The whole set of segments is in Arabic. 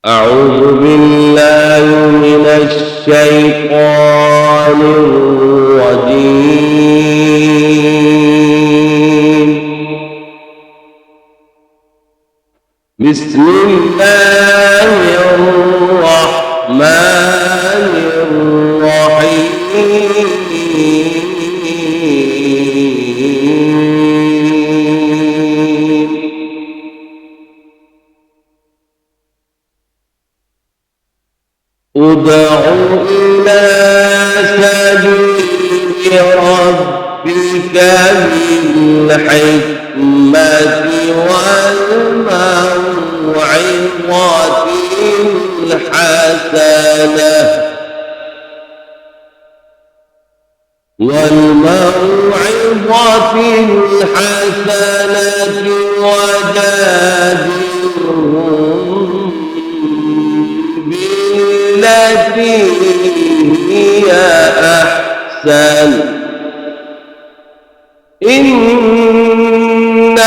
أعوذ بالله من الشيطان الرجيم. بسم الله الرحمن الرحيم. ادع إلى سبيل ربك بالحكمة والموعظة الحسنة وجادلهم بالتي هي أحسن إن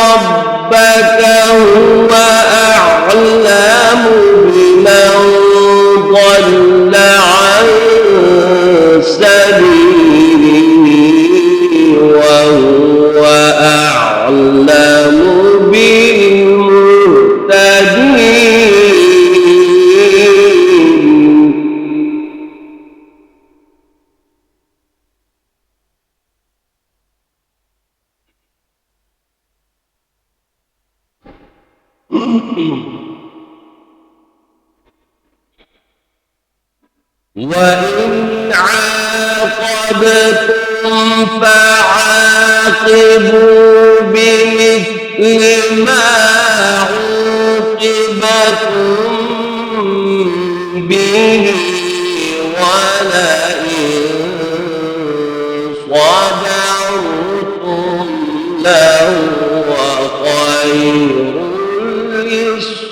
ربك هو أعلم بمن ضل عن سبيله وهو أعلم بالمهتدين. وإن عاقبتم فعاقبوا بمثل ما عوقبتم به ولئن صبرتم لهو خير للصابرين.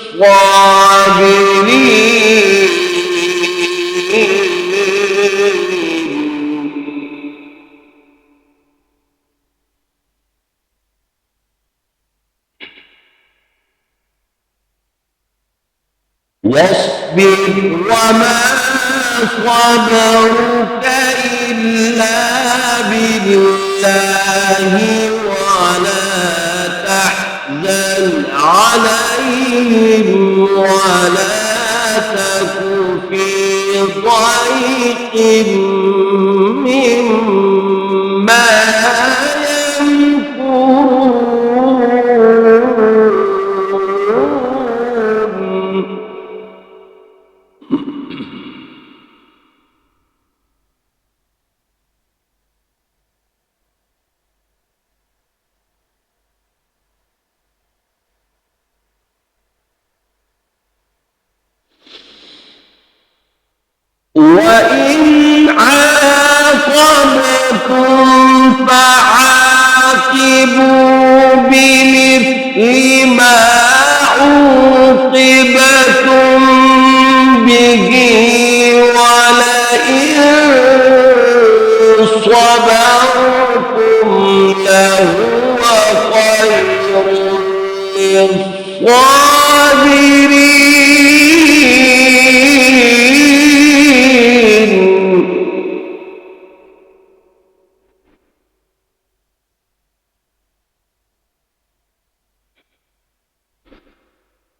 واصبر وما صبرك إلا بالله ولا تحزن عليهم ولا تك في ضيق مما وإن عاقبتم فعاقبوا بمثل ما عوقبتم به ولئن صبرتم لهو خير للصابرين.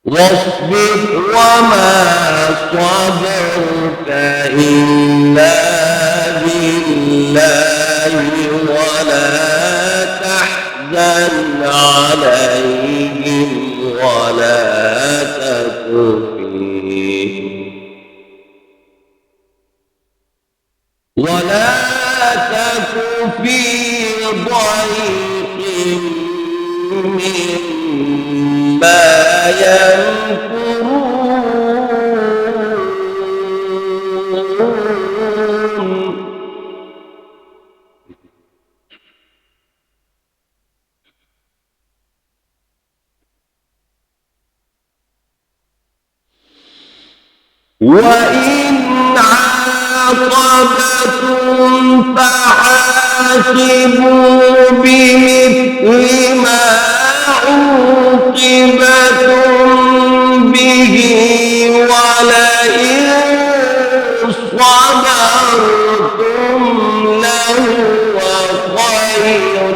واصبر وما صبرك إلا بالله ولا تحزن عليهم ولا تك في ضيق مما يمكرون. وإن عاقبتم فعاقبوا بمثل ما عوقبتم به ولئن صبرتم لهو خير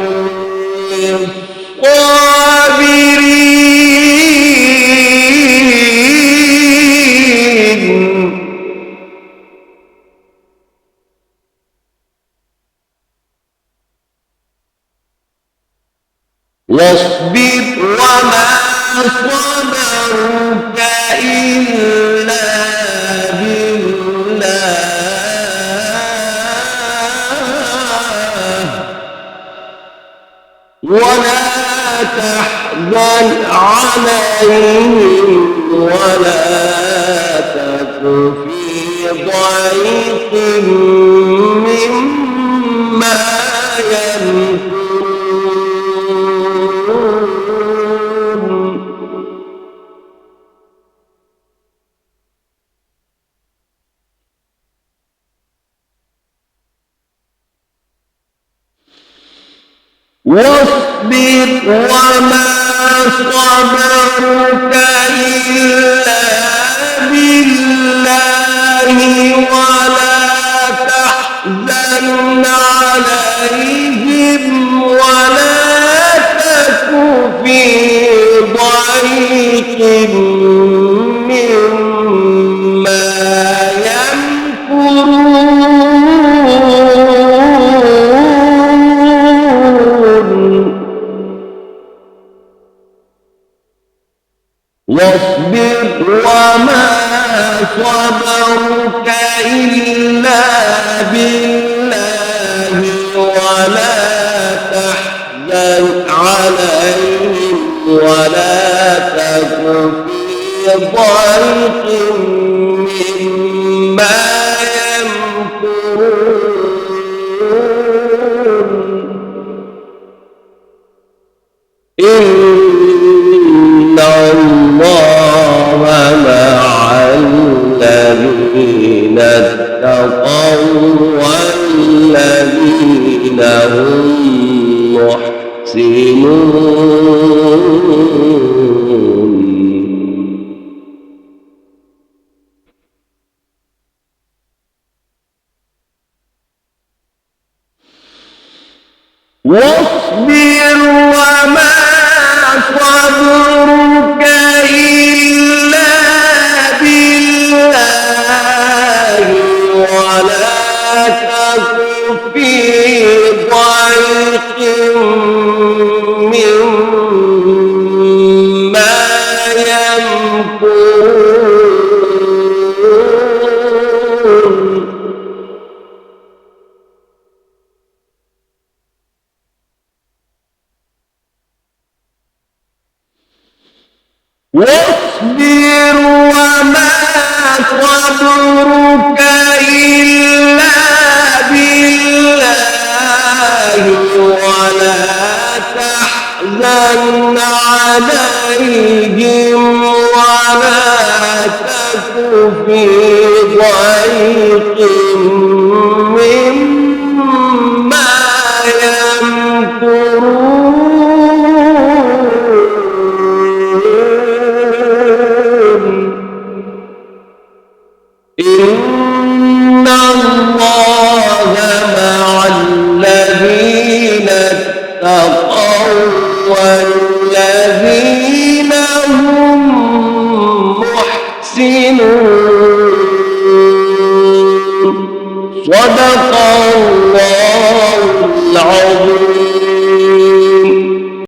للصابرين واصبر وما صبرك إلا بالله ولا تحزن عليهم ولا تك في ضيق مما يمكرون واصبر وما صبرك إلا بالله ولا تحزن عليهم ولا تك في ضيق مما واصبر وما صبرك إلا بالله ولا تحزن عليهم ولا تك في ضيق مما يمكرون إن الله مع الذين اتقوا والذين هم محسنون واصبر وما صبرك إلا بالله ولا تك في ضيق مما يمكرون واصبر وما صبرك إلا بالله ولا تحزن عليهم ولا تك في ضيق مما يمكرون إن الله مع الذين اتقوا والذين هم محسنون صدق الله العظيم.